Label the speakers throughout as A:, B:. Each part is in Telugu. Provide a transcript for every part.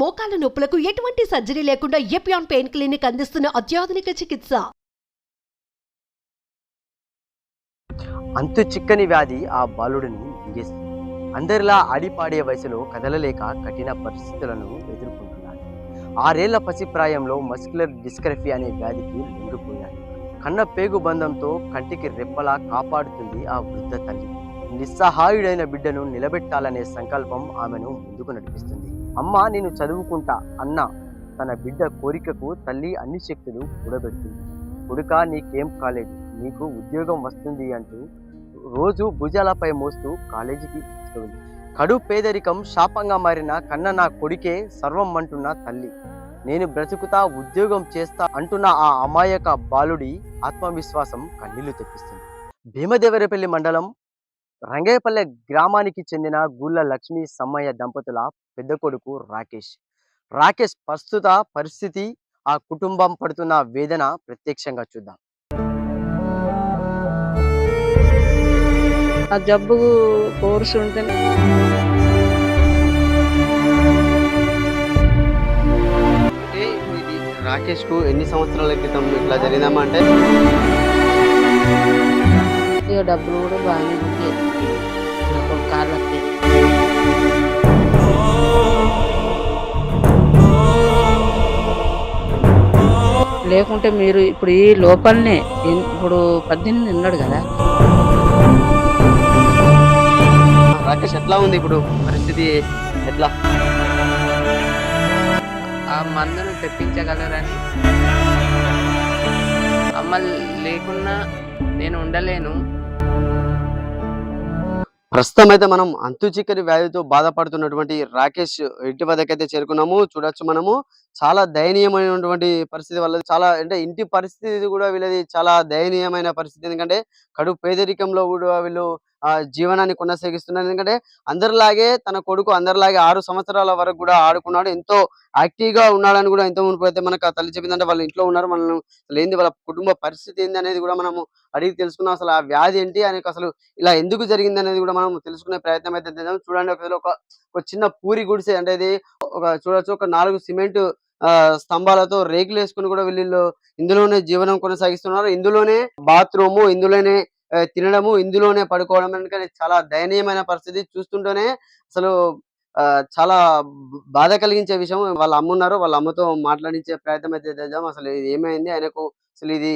A: మోకాల నొప్పులకు ఎటువంటి సర్జరీ లేకుండా ఎపియాన్ పెయిన్ క్లినిక్ అందిస్తున్న అత్యాధునిక చికిత్స.
B: అంతు చిక్కని వ్యాధి ఆ బాలుడిని మింగేసింది. అందరిలా ఆడిపాడే వయసులో కదలలేక కఠిన పరిస్థితులను ఎదుర్కొంటున్నాడు. 6 ఏళ్ల పసిప్రాయంలో మస్కులర్ డిస్ట్రఫీ అనే వ్యాధికి లొంగిపోయాడు. కన్న పేగు బంధంతో కంటికి రెప్పలా కాపాడుతుంది ఆ వృద్ధ తల్లి. నిస్సహాయుడైన బిడ్డను నిలబెట్టాలనే సంకల్పం ఆమెను ముందుకు నడిపిస్తుంది. అమ్మ, నేను చదువుకుంటా అన్న తన బిడ్డ కోరికకు తల్లి అన్ని శక్తులు కూడబెడుతుంది. కొడుక, నీకేం కాలేదు, నీకు ఉద్యోగం వస్తుంది అంటూ రోజు భుజాలపై మోస్తూ కాలేజీకి తీసుకెళ్ళింది. కడు పేదరికం శాపంగా మారిన కన్న నా కొడుకే సర్వం అంటున్న తల్లి. నేను బ్రతుకుతా, ఉద్యోగం చేస్తా అంటున్న ఆ అమాయక బాలుడి ఆత్మవిశ్వాసం కన్నీళ్లు తెప్పిస్తుంది. భీమదేవరపల్లి మండలం రంగయ్యపల్లె గ్రామానికి చెందిన గుళ్ళ లక్ష్మీ సమ్మయ్య దంపతుల పెద్ద కొడుకు రాకేష్ ప్రస్తుత పరిస్థితి, ఆ కుటుంబం పడుతున్న వేదన ప్రత్యక్షంగా చూద్దాం.
C: ఆ జబ్బు కోర్సు ఉంటేనే
B: రాకేష్ కు ఎన్ని సంవత్సరాల క్రితం ఇట్లా జరిగిందమ్మా? అంటే
C: ఇక డబ్బులు కూడా బాగానే ఉంటాయి. నాకు కాళ్ళకి లేకుంటే మీరు ఇప్పుడు ఈ లోపలనే ఇప్పుడు 18 ఉన్నాడు కదా.
B: రాకేష్ ఎట్లా ఉంది ఇప్పుడు పరిస్థితి? ఎట్లా
D: ఆ మందును తెప్పించగలరని, అమ్మ లేకున్నా నేను ఉండలేను.
B: ప్రస్తుతం అయితే మనం అంతు చిక్కని వ్యాధితో బాధపడుతున్నటువంటి రాకేష్ ఇంటి వద్దకైతే చేరుకున్నాము. చూడొచ్చు మనము, చాలా దయనీయమైనటువంటి పరిస్థితి వల్ల, చాలా అంటే ఇంటి పరిస్థితి కూడా వీళ్ళది చాలా దయనీయమైన పరిస్థితి. ఎందుకంటే కడు పేదరికంలో కూడా వీళ్ళు జీవనాన్ని కొనసాగిస్తున్నారు. ఎందుకంటే అందరిలాగే తన కొడుకు అందరిలాగే 6 సంవత్సరాల వరకు కూడా ఆడుకున్నాడు. ఎంతో యాక్టివ్ గా ఉన్నాడని కూడా ఎంతో మునుపు అయితే మనకు ఆ తల్లి చెప్పిందంటే వాళ్ళ ఇంట్లో ఉన్నారు, మనం అసలు ఏంది వాళ్ళ కుటుంబ పరిస్థితి ఏంది అనేది కూడా మనము అడిగి తెలుసుకున్నాం. అసలు ఆ వ్యాధి ఏంటి, ఆయనకు అసలు ఇలా ఎందుకు జరిగింది అనేది కూడా మనం తెలుసుకునే ప్రయత్నం అయితే చేద్దాం. చూడండి, ఒక చిన్న పూరి గుడిసె, అంటే ఇది చూడొచ్చు, ఒక 4 సిమెంట్ స్తంభాలతో రేకులు వేసుకుని కూడా వీళ్ళు ఇందులోనే జీవనం కొనసాగిస్తున్నారు. ఇందులోనే బాత్రూము, ఇందులోనే తినడము, ఇందులోనే పడుకోవడం. ఎందుకంటే చాలా దయనీయమైన పరిస్థితి. చూస్తుంటేనే అసలు చాలా బాధ కలిగించే విషయం. వాళ్ళ అమ్మ ఉన్నారు, వాళ్ళ అమ్మతో మాట్లాడించే ప్రయత్నం అయితే చేద్దాం. అసలు ఇది ఏమైంది ఆయనకు, అసలు ఇది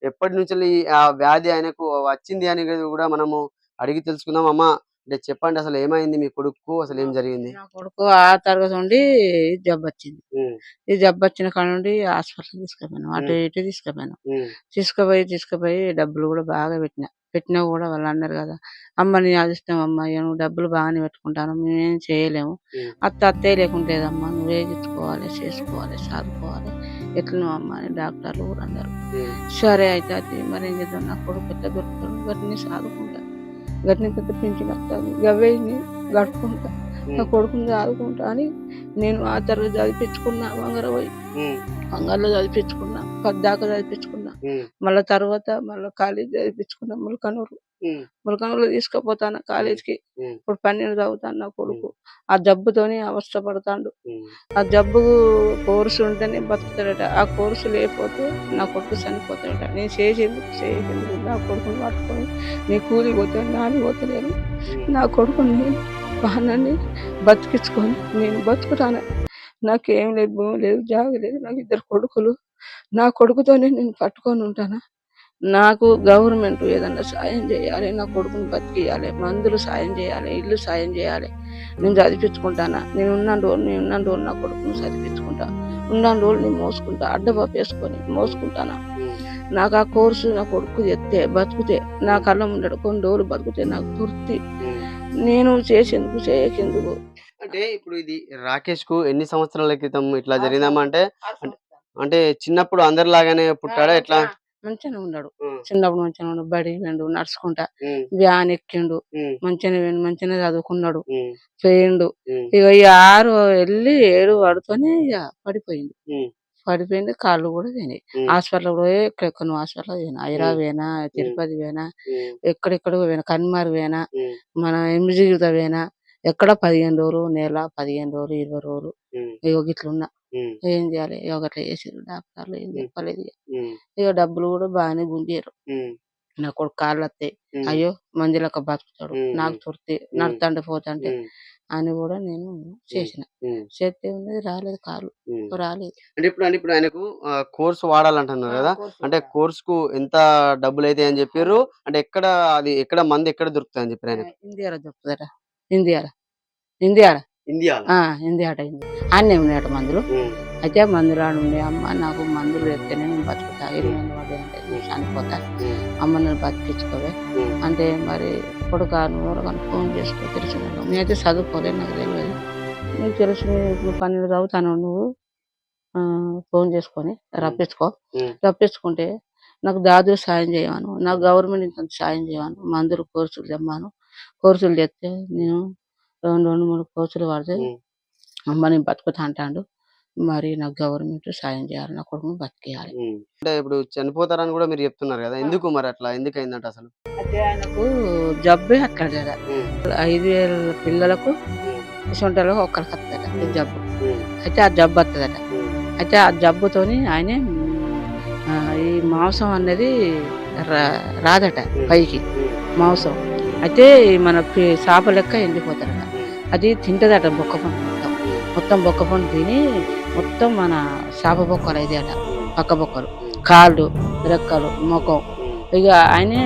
B: ఎప్పటి నుంచి ఆ వ్యాధి ఆయనకు వచ్చింది అని కూడా మనము అడిగి తెలుసుకుందాం. అమ్మ, అంటే చెప్పండి, అసలు ఏమైంది మీ కొడుకు, అసలు ఏం జరిగింది?
C: నా కొడుకు 6 తరగతి నుండి జబ్బు వచ్చింది. ఈ జబ్బు వచ్చిన కాడ నుండి హాస్పిటల్ తీసుకుపోయాను, అటు ఇటు తీసుకుపోయాను. తీసుకుపోయి డబ్బులు కూడా బాగా పెట్టినా కూడా వాళ్ళు అన్నారు కదా, అమ్మ నీ అదిష్టం అమ్మ, నువ్వు డబ్బులు బాగానే పెట్టుకుంటాను, మేమేం చేయలేము, అత్తయ్య లేకుంటేదమ్మా, నువ్వే తెచ్చుకోవాలి, చేసుకోవాలి, చదువుకోవాలి, ఎట్లనో అమ్మ అని డాక్టర్లు కూడా అన్నారు. సరే అయితే అది మరి ఏం చేద్దాం, నా కొడుకు పెద్ద దొరుకుతాడు, గట్టిని చదువుకుంటా, గట్టిని పెద్ద పింఛన్ వస్తుంది, గవ్వేని గడుపుకుంటా, నా కొడుకుని చదువుకుంటా అని నేను ఆ తరగతి చదివించుకున్నా. వంగరలో చదివించుకున్నా, 10 దాకా చదివించుకున్నా. మళ్ళీ తర్వాత మళ్ళీ కాలేజీ చదివించుకున్నా ములకనూరులో తీసుకుపోతాను కాలేజీకి. ఇప్పుడు 12 చదువుతాను నా కొడుకు. ఆ జబ్బుతోనే అవస్థపడతాడు. ఆ జబ్బు కోర్సు ఉంటేనే బతుకుతాడట, ఆ కోర్సు లేకపోతే నా కొడుకు చనిపోతాడట. నేను చేసేందుకు నా కొడుకుని పట్టుకొని నీ కూలి పోతాను, నాని పోతలేను, నా కొడుకుని బాగానే బతికించుకొని నేను బతుకుతాను. నాకేం లేదు, భూమి లేదు, జాగ లేదు, నాకు 2 కొడుకులు. నా కొడుకుతోనే నేను పట్టుకొని ఉంటాను. నాకు గవర్నమెంట్ ఏదన్నా సాయం చేయాలి, నా కొడుకుని బతికియాలి, మందులు సాయం చేయాలి, ఇల్లు సాయం చేయాలి. నేను చదివించుకుంటానా, నేను ఉన్న రోజులు నా కొడుకుని చదివించుకుంటా, ఉన్న రోజులు నేను మోసుకుంటా, అడ్డబాపు వేసుకొని మోసుకుంటానా. నాకు ఆ కోర్సు నా కొడుకు చెప్తే బతుకుతే, నా కళ్ళ ముందడు కొన్ని రోజులు బతుకుతే నాకు తృప్తి. నేను చేసేందుకు చేయకెందుకు.
B: అంటే ఇప్పుడు ఇది రాకేష్ కు ఎన్ని సంవత్సరాల క్రితం ఇట్లా జరిగిందమ్మా? అంటే చిన్నప్పుడు అందరిలాగానే పుట్టాడా ఎట్లా?
C: మంచిగానే ఉన్నాడు, చిన్నప్పుడు మంచిగా ఉన్నాడు, బడి వెండు, నడుచుకుంటా, వ్యాన్ ఎక్కిండు, మంచిగానే చదువుకున్నాడు, పోయిండు. ఇక 6 వెళ్ళి 7 పడుతూనే ఇక పడిపోయింది, కాళ్ళు కూడా పోయినాయి. హాస్పిటల్ కూడా ఎక్కడెక్కడ హాస్పిటల్ పోయినా, హైదరాబాద్ పోయినా, తిరుపతి పోయినా, ఎక్కడెక్కడ పోయినా, కన్మార్ పోయినా, మన ఎంజిగిరితో పోయినా, ఎక్కడ 15 రోజులు, నెల, 15 రోజులు, 20 రోజులు ఇగో గిట్లున్నా. ఏం చేయాలి? ఇగో గట్ల చేసిర్రు డాక్టర్లు. ఏం చెప్పలేదు ఇగ. ఇగ డబ్బులు కూడా బాగానే గుంజిర్రు. నా కొడుకు కాళ్ళొత్తాయి. అయ్యో! మందిలెక్క బతుకుతాడు. నాకు తృప్తి నడుత్తంటే పోతంటే అని కూడా నేను చేసిన. చేస్తే ఉన్నది రాలేదు కాలు. రాలేదు.
B: అంటే ఇప్పుడు ఆయనకు కోర్స్ వాడాలంటున్నారు కదా! అంటే కోర్స్‌కు ఎంత డబ్బులైతాయని చెప్పిర్రు? అంటే ఎక్కడ మందు ఎక్కడ దొరుకుతదని చెప్పిర్రు ఆయనకు?
C: ఇండియాలో దొరుకుతదట. ఇండియాలో.
B: ఇండియాలో.
C: ఇండియాట ఆడనే ఉన్నాయట మందులు. అయితే మందులు ఆడ ఉన్నాయి. అమ్మ నాకు మందులు వేస్తేనే నేను బతుకుతా. 20 మంది పడ్డాయంటే నేను చనిపోతా. అమ్మ నన్ను బతికించుకోవే అంటే మరి కొడుకా నువ్వు ఎవరికైనా ఫోన్ చేసుకో తెలిసిన వాళ్ళు. నేనైతే చదువుకోలేదు, నాకు తెలియదు. నీకు తెలిసి నువ్వు 12 చదువుతాను నువ్వు ఫోన్ చేసుకొని రప్పించుకుంటే నాకు దాదులు సాయం చేయమను, నాకు గవర్నమెంట్ ఇంత సాయం చేయమను, మందులు కోర్సులు తెమ్మను. కోర్సులు తెస్తే నేను 2-3 కోర్సులు పడితే అమ్మ నేను బతుకుతా అంటాడు. మరి నాకు గవర్నమెంట్ సాయం చేయాలి, నా కొడుకుని బతికేయాలి.
B: అంటే ఇప్పుడు చనిపోతారని కూడా మీరు చెప్తున్నారు కదా! ఎందుకు మరి అట్లా? ఎందుకయిందంట అసలు?
C: అయితే ఆయనకు జబ్బే అట్లా 5,000 పిల్లలకు ఇసొంటోళ్ళకు ఒక్కరికి వస్తుందట ఈ జబ్బు. అయితే ఆ జబ్బు వస్తుందట. అయితే ఆ జబ్బుతోని ఆయనే ఈ మాంసం అనేది రాదట పైకి మాంసం. అయితే మన చేప లెక్క ఎండిపోతాడట. అది తింటదట బొక్కపండు మొత్తం బొక్కపండు తిని మొత్తం మన చేప బొక్కలు అయితే అట పక్క బొక్కలు, కాళ్ళు, రెక్కలు, ముఖం. ఇక ఆయనే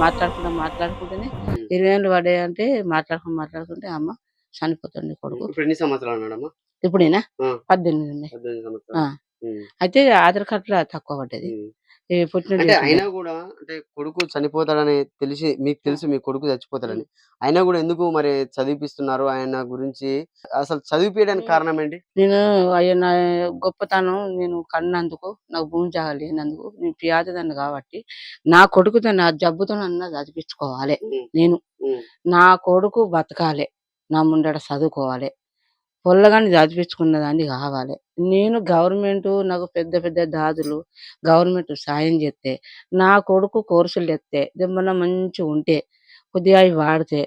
C: మాట్లాడుకుంటేనే 20 ఏళ్ళు పడ్డాయంటే మాట్లాడుకుంటే అమ్మ చనిపోతాడు నీ కొడుకు.
B: ఇప్పుడు ఎన్ని సంవత్సరాలు ఉన్నాడమ్మా?
C: ఇప్పుడు ఈయన 18 ఉన్నాయి.
B: 18 సంవత్సరాలు.
C: అయితే ఆధార్ కార్డులో తక్కువ పడ్డది.
B: అంటే అయినా కూడా అంటే కొడుకు చనిపోతాడని తెలిసి మీకు తెలుసు మీ కొడుకు చచ్చిపోతాడని. అయినా కూడా ఎందుకు మరి చదివిపిస్తున్నారు ఆయన గురించి? అసలు చదివిపియడానికి కారణం ఏంటి?
C: నేను అయ్యో నా గొప్పతనం నేను కన్నందుకు, నాకు భూమి జాగా లేనందుకు, నేను పేదదాన్ని కాబట్టి నా కొడుకుతో నా జబ్బుతో అన్నా చదివించుకోవాలి. నేను నా కొడుకు బతకాలి, నా ముందట చదువుకోవాలి, పొల్లగాని చదివించుకున్నదాన్ని కావాలి. నేను గవర్నమెంట్ నాకు పెద్ద పెద్ద దాదులు గవర్నమెంట్ సాయం చేస్తే నా కొడుకు కోర్సులు తెస్తే ఏమన్నా మంచిగా ఉంటే కొద్దిగా అవి వాడితే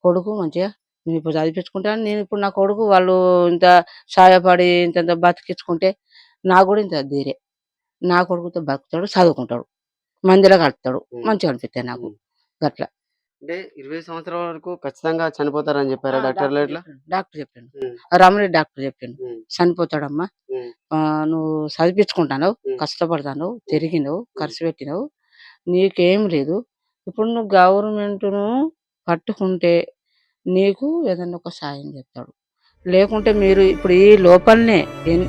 C: కొడుకు మంచిగా నేను ఇప్పుడు చదివించుకుంటాను. నేను ఇప్పుడు నా కొడుకు వాళ్ళు ఇంత సాయపడి ఇంత బతికించుకుంటే నాకు కూడా ఇంత ధీరే. నా కొడుకుతో బతుకుతాడు, చదువుకుంటాడు, మందిలో కలుపుతాడు, మంచిగా అనిపిస్తాయి నాకు గట్లా.
B: అంటే 20 సంవత్సరాల వరకు ఖచ్చితంగా చనిపోతారని చెప్పారా డాక్టర్లు ఎట్లా?
C: డాక్టర్ చెప్పిండు, రమణి డాక్టర్ చెప్పిండు చనిపోతాడమ్మా. నువ్వు చదివించుకుంటావు, కష్టపడతావు, తిరిగినవు, ఖర్చు పెట్టినవు, నీకేం లేదు. ఇప్పుడు నువ్వు గవర్నమెంట్ను పట్టుకుంటే నీకు ఏదన్నా ఒక సాయం చేస్తాడు. లేకుంటే మీరు ఇప్పుడు ఈ లోపలనే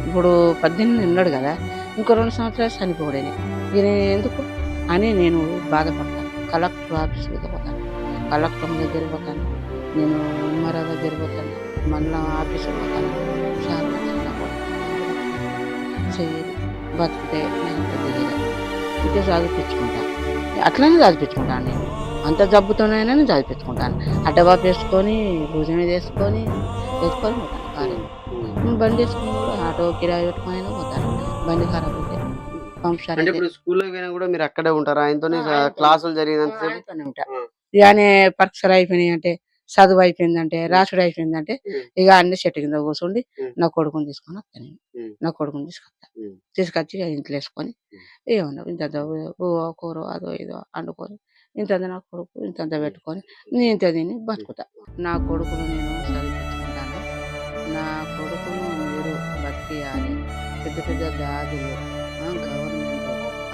C: ఇప్పుడు 18 ఉన్నాడు కదా, ఇంకో 2 సంవత్సరాలు చనిపోడేనే ఈయన ఎందుకు అని నేను బాధపడతాను. కలెక్టర్ ఆఫీస్ మీద పోతాను, కలెక్టర్ దగ్గర పోతాను, నేను ఎంఆర్ఓ దగ్గర పోతాను, మళ్ళీ ఆఫీసులో పోతాను. చాలా చెయ్యదు బతికితే నేను దిగలేదు ఇంటే చదివించుకుంటాను. అట్లనే చదివించుకుంటాను. నేను అంత జబ్బుతోనైనా నేను చదివించుకుంటాను. అడ్డబాపు వేసుకొని భుజం మీద వేసుకొని పోతాను కాలేజీ. బండి వేసుకొని కూడా ఆటో కిరాయి పెట్టుకొని అయినా పోతాను. బండి ఖరాబ్ అయితే పంపించాలి.
B: ఇప్పుడు స్కూల్లో పోయినా కూడా మీరు అక్కడే ఉంటారా? ఆయనతోనే క్లాసులు జరిగినంతసేపు
C: ఉంటా. ఇక పరీక్షలు అయిపోయినాయి అంటే, చదువు అయిపోయిందంటే, రాసుడు అయిపోయిందంటే ఇక అన్ని చెట్టు కింద కూర్చుండి నా కొడుకుని తీసుకొని వస్తాను. నేను నా కొడుకుని తీసుకొచ్చి ఇంట్లో వేసుకొని ఏమన్నా ఇంత కూర అదో ఇదో వండుకొని ఇంత నా కొడుకు ఇంత పెట్టుకొని నేను ఇంత తిని బతుకుతా. నా కొడుకును నేను చదివించుకుంటాను. నా కొడుకును మీరు బతికేయాలి. పెద్ద పెద్ద దాదులు గవర్నమెంట్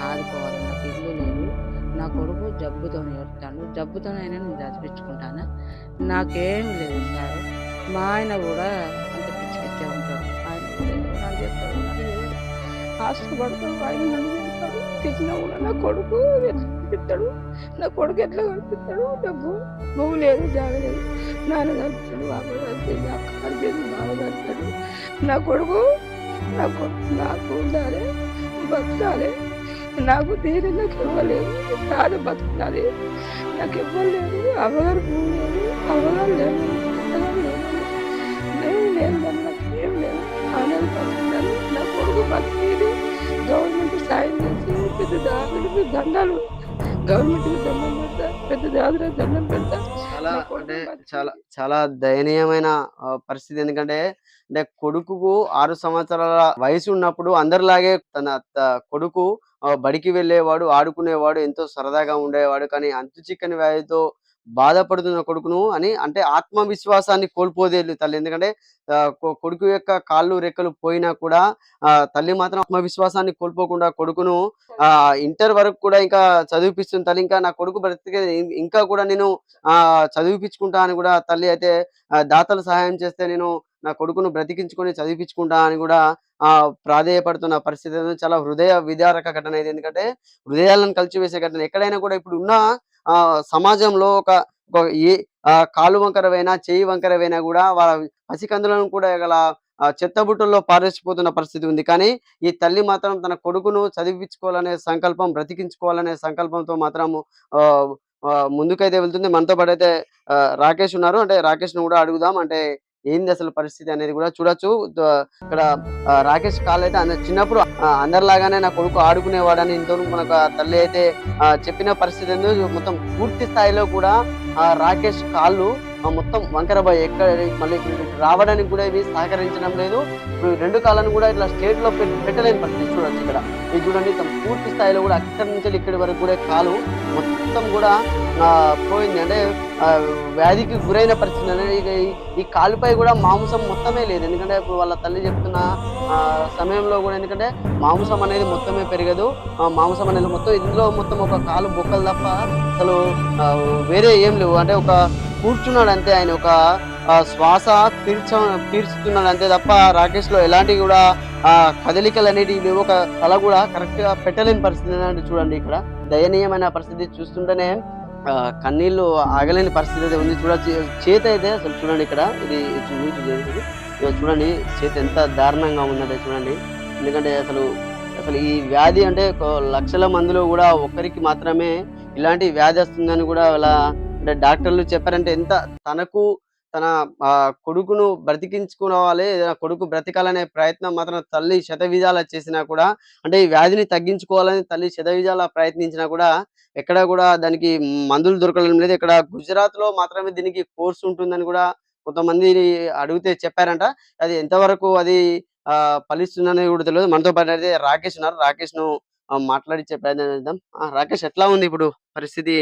C: ఆదుకోవాలి. నాకు ఇల్లు లేదు, నా కొడుకు జబ్బుతో ఏడుతాను, జబ్బుతోనైనా నేను చదివించుకుంటాను. నాకేం లేదు సార్. మా ఆయన కూడా అంత పిచ్చి పిచ్చే ఉంటాడు. ఆయన కూడా ఏమన్నా చెప్తాడు, ఆశపడతాడు, ఆయన నన్ను చెప్తాడు. తెచ్చినా కూడా నా కొడుకు ఎట్లా కనిపిస్తాడు, నా కొడుకు ఎట్లా కనిపిస్తాడు. డబ్బు బొమ్మ లేదు, జాగలేదు, నాన్న కనిపిస్తాడు, బాబు కనిపించింది, అక్క కనిపించింది, బాబు కనిపిస్తాడు. నా కొడుకు నాకు ఉండాలి, బతకాలి. నాకు తీరే నాకు ఇవ్వలేదు, కాదు బతుకున్నది నాకు ఇవ్వలేదు. అవగారు భూమి లేదు, అవగారు లేదు, అత్తగారు లేదు, నేను లేదు, నాకు ఏం లేదు. అనేది బతుకున్నాను. నా కొడుకు బతికేది గవర్నమెంట్ సాయం చేసి పెద్ద దాదులకు దండాలు, గవర్నమెంట్కి దండం పెడతా, పెద్ద దాదులకు దండం పెడతా.
B: చాలా
C: నా
B: అంటే
C: కొడుకుని
B: చాలా
C: బతికించి
B: చాలా దయనీయమైన పరిస్థితి. ఎందుకంటే అంటే కొడుకుకు 6 సంవత్సరాల వయసు ఉన్నప్పుడు అందరిలాగే తన కొడుకు బడికి వెళ్ళేవాడు, ఆడుకునేవాడు, ఎంతో సరదాగా ఉండేవాడు. కానీ అంతు చిక్కని వ్యాధితో బాధపడుతున్న కొడుకును అని అంటే ఆత్మవిశ్వాసాన్ని కోల్పోలేదు తల్లి. ఎందుకంటే కొడుకు యొక్క కాళ్ళు, రెక్కలు పోయినా కూడా తల్లి మాత్రం ఆత్మవిశ్వాసాన్ని కోల్పోకుండా కొడుకును ఇంటర్ వరకు కూడా ఇంకా చదివిపిస్తుంది తల్లి. ఇంకా నా కొడుకు బ్రతికే ఇంకా కూడా నేను చదివిపిచ్చుకుంటా అని కూడా తల్లి అయితే దాతలు సహాయం చేస్తే నేను నా కొడుకును బ్రతికించుకొని చదివిపిచ్చుకుంటా అని కూడా ప్రాధేయపడుతున్న పరిస్థితి అనేది చాలా హృదయ విదారక ఘటన ఇది. ఎందుకంటే హృదయాలను కలిచివేసే ఘటన. ఎక్కడైనా కూడా ఇప్పుడు ఉన్న సమాజంలో ఒక ఒక ఏ కాలు వంకరవైనా, చెయ్యి వంకరవైనా గూడా వాళ్ళ పసికందులను కూడా ఇలా చెత్తబుట్టల్లో పారేసిపోతున్న పరిస్థితి ఉంది. కానీ ఈ తల్లి మాత్రం తన కొడుకును చదివిపిచ్చుకోవాలనే సంకల్పం, బ్రతికించుకోవాలనే సంకల్పంతో మాత్రము ఆహ్, ముందుకైతే వెళ్తుంది. మనతో పాటైతే రాకేష్ ఉన్నారు. అంటే రాకేష్‌ని గూడా అడుగుదాం. అంటే ఏంది అసలు పరిస్థితి అనేది గూడా చూడొచ్చు. ఇక్కడ రాకేష్ కాలైతే చిన్నప్పుడు అందరిలాగానే నా కొడుకు ఆడుకునేవాడని ఇంతవరకు మనకు ఆ తల్లి అయితే చెప్పిన పరిస్థితి ఏందో మొత్తం పూర్తి స్థాయిలో కూడా రాకేష్ కాళ్ళు మొత్తం వంకరబోయాయి. ఎక్కడ మళ్ళీ ఇప్పుడు ఇటు రావడానికి కూడా ఇవి సహకరించడం లేదు. ఇప్పుడు 2 కాళ్ళను కూడా ఇట్లా స్ట్రెయిట్‌లో పెట్టలేని పరిస్థితి చూడొచ్చు ఇక్కడ. ఇది చూడండి పూర్తి స్థాయిలో కూడా అక్కడి నుంచి ఇక్కడి వరకు కూడా కాలు మొత్తం కూడా పోయింది. అంటే వ్యాధికి గురైన పరిస్థితి అనేది ఇక ఈ కాలుపై కూడా మాంసం మొత్తమే లేదు. ఎందుకంటే ఇప్పుడు వాళ్ళ తల్లి చెప్తున్న సమయంలో కూడా ఎందుకంటే మాంసం అనేది మొత్తమే పెరగదు. మాంసం అనేది మొత్తం ఇందులో మొత్తం ఒక కాలు బొక్కలు తప్ప అసలు వేరే ఏం లేవు. అంటే ఒక కూర్చున్నాడు అంతే. ఆయన ఒక శ్వాస పీల్చుతున్నాడు అంతే తప్ప రాకేష్‌లో ఎలాంటి కూడా కదలికలు అనేటివి లేవు. ఒక తల కూడా కరెక్ట్‌గా పెట్టలేని పరిస్థితి అంటే చూడండి ఇక్కడ దయనీయమైన పరిస్థితి చూస్తుంటేనే కన్నీళ్లు ఆగలేని పరిస్థితి అయితే ఉంది. చూడొచ్చు చేతి అయితే అసలు చూడండి ఇక్కడ ఇది చూడండి చేతి ఎంత దారుణంగా ఉందంటే చూడండి. ఎందుకంటే అసలు ఈ వ్యాధి అంటే లక్షల మందిలో కూడా ఒక్కరికి మాత్రమే ఇలాంటి వ్యాధి వస్తుందని కూడా అలా అంటే డాక్టర్లు చెప్పారంటే ఎంత తనకు తన కొడుకును బ్రతికించుకోవాలి, కొడుకు బ్రతకాలనే ప్రయత్నం మాత్రం తల్లి శతవిధాలా చేసినా కూడా అంటే ఈ వ్యాధిని తగ్గించుకోవాలని తల్లి శతవిధాలా ప్రయత్నించినా కూడా ఎక్కడ కూడా దానికి మందులు దొరకడం లేదు. ఇక్కడ గుజరాత్‌లో మాత్రమే దీనికి కోర్స్ ఉంటుందని కూడా కొంతమంది అడిగితే చెప్పారంట. అది ఎంతవరకు అది ఫలిస్తుందనేది కూడా తెలవదు. మనతో పాటు అయితే రాకేష్ ఉన్నారు. రాకేష్‌ను మాట్లాడిచ్చే ప్రయత్నం చేద్దాం. రాకేష్ ఎట్లా ఉంది ఇప్పుడు పరిస్థితి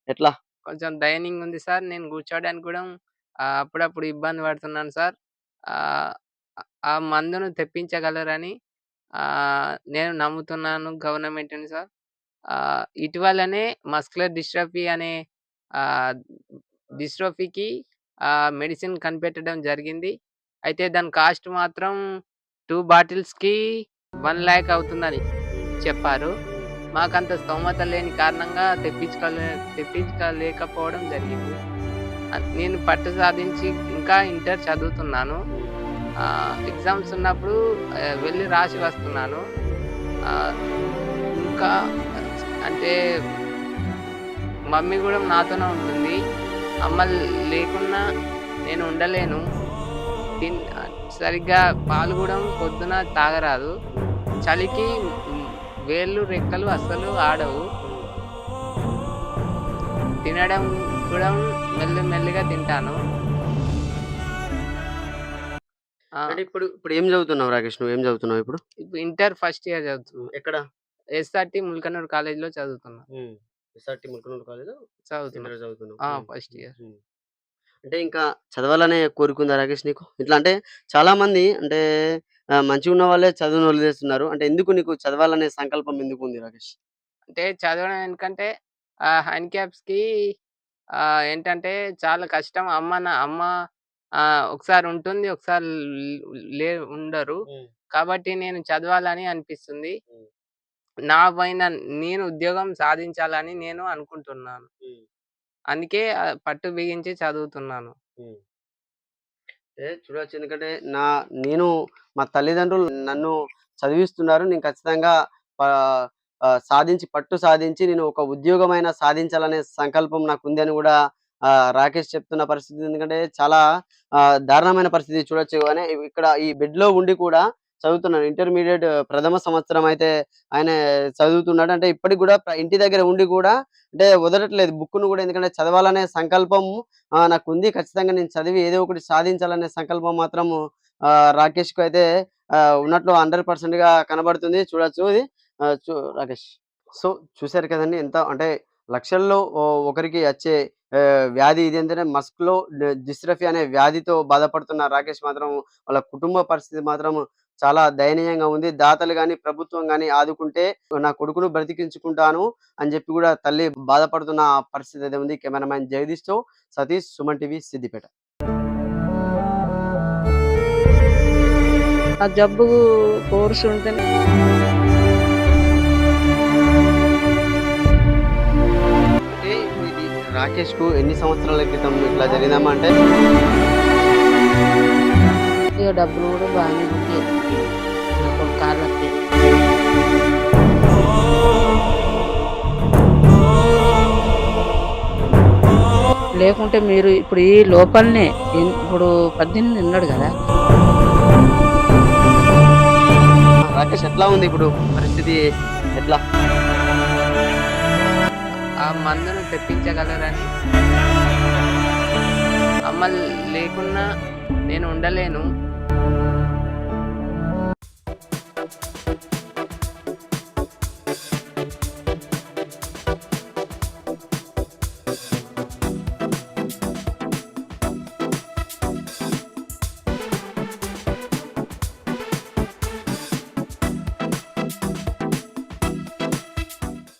B: ఎట్లా?
D: కొంచెం దయనీయంగా ఉంది సార్. నేను కూర్చోవడానికి కూడా అప్పుడప్పుడు ఇబ్బంది పడుతున్నాను సార్. ఆహ్, ఆ మందును తెప్పించగలరని నేను నమ్ముతున్నాను గవర్నమెంట్‌ని సార్. ఇటీవలనే మస్కులర్ డిస్ట్రోఫీ అనే ఆహ్, డిస్ట్రోఫీకి మెడిసిన్ కనిపెట్టడం జరిగింది. అయితే దాని కాస్ట్ మాత్రం 2 బాటిల్స్‌కి 1,00,000 అవుతుందని చెప్పారు. మాకంత స్తోమత లేని కారణంగా తెప్పించుకోలేకపోవడం జరిగింది. నేను పట్టు సాధించి ఇంకా ఇంటర్ చదువుతున్నాను. ఎగ్జామ్స్ ఉన్నప్పుడు వెళ్ళి రాసి వస్తున్నాను. ఇంకా అంటే మమ్మీ గూడా నాతోనే ఉంటుంది. అమ్మ లేకున్నా నేను ఉండలేను. సరిగ్గా పాలు గూడా పొద్దున తాగరాదు. చలికి వేళ్ళు, రెక్కలు అస్సలు ఆడవు. తినడం కూడా మెల్లిగా తింటాను.
B: అంటే ఇప్పుడు ఏం చదువుతున్నావు రాకేష్? నువ్వేం చదువుతున్నావు ఇప్పుడు?
D: ఇప్పుడు ఇంటర్ ఫస్ట్ ఇయర్ చదువుతున్నా.
B: ఎక్కడ?
D: ఎస్ఆర్‌టి ముల్కనూర్ కాలేజ్‌లో చదువుతున్నా.
B: ఎస్ఆర్‌టి ముల్కనూర్ కాలేజ్‌లో ఇంటర్ చదువుతున్నావు.
D: First year.
B: అంటే ఇంకా చదవాలనే కోరికుందా రాకేష్ నీకు? ఇట్లా అంటే చాలా మంది అంటే మంచిగున్న వాళ్ళే చదువుని వదిలేస్తున్నారు. అంటే ఎందుకు నీకు చదవాలనే సంకల్పం ఎందుకుంది రాకేష్?
D: అంటే చదవడం ఎందుకంటే హ్యాండిక్యాప్స్‌కి ఏంటంటే చాలా కష్టం. అమ్మ ఒకసారి ఉంటుంది. ఒకసారి ఉండరు. కాబట్టి నేను చదవాలని అనిపిస్తుంది. నా పైన నేను ఉద్యోగం సాధించాలని నేను అనుకుంటున్నాను. అందుకే పట్టు బిగించి చదువుతున్నాను.
B: చూడొచ్చు. ఎందుకంటే నేను మా తల్లిదండ్రులు నన్ను చదివిస్తున్నారు. నేను ఖచ్చితంగా పట్టు సాధించి నేను ఒక ఉద్యోగమైనా సాధించాలనే సంకల్పం నాకుంది అని కూడా రాకేష్ చెప్తున్న పరిస్థితి. ఎందుకంటే చాలా దారుణమైన పరిస్థితి చూడొచ్చు. ఇక్కడ ఈ బెడ్‌లో ఉండి కూడా చదువుతున్నాడు. ఇంటర్మీడియేట్ ప్రథమ సంవత్సరం అయితే ఆయన చదువుతున్నాడు. అంటే ఇప్పటికి కూడా ఇంటి దగ్గర ఉండి కూడా అంటే వదలట్లేదు బుక్‌ను కూడా. ఎందుకంటే చదవాలనే సంకల్పం నాకుంది. ఖచ్చితంగా నేను చదివి ఏదో ఒకటి సాధించాలనే సంకల్పం మాత్రం రాకేష్‌కు అయితే ఉన్నట్లు 100%గా కనబడుతుంది. చూడొచ్చు ఇది. రాకేష్. సో చూసారు కదండీ! ఎంత అంటే లక్షల్లో ఒకరికి వచ్చే వ్యాధి ఇది ఏంటంటే మస్క్‌లో డిస్ట్రఫీ అనే వ్యాధితో బాధపడుతున్న రాకేష్ మాత్రం వాళ్ళ కుటుంబ పరిస్థితి మాత్రం చాలా దయనీయంగా ఉంది. దాతలు గాని, ప్రభుత్వం గాని ఆదుకుంటే నా కొడుకును బ్రతికించుకుంటాను అని చెప్పి కూడా తల్లి బాధపడుతున్న పరిస్థితి అయితే ఉంది. కెమెరామాన్ జగదీష్‌తో సతీష్, సుమన్ టీవీ, సిద్దిపేట.
C: ఆ జబ్బు కోర్స్ ఉంటేనే
B: అంటే ఇప్పుడు ఇది రాకేష్‌కు ఎన్ని సంవత్సరాల క్రితం ఇట్లా జరిగిందమ్మా అంటే?
C: ఇక డబ్బులు కూడా బాగానే ఉంటాయి. నాకు కార్లు వస్తాయి. లేకుంటే మీరు ఇప్పుడు ఈ లోపలనే ఇప్పుడు 18 ఉన్నాడు కదా.
B: రాకేష్ ఎట్లా ఉంది ఇప్పుడు పరిస్థితి ఎట్లా?
D: ఆ మందును తెప్పించగలరని అమ్మ లేకున్నా నేను ఉండలేను.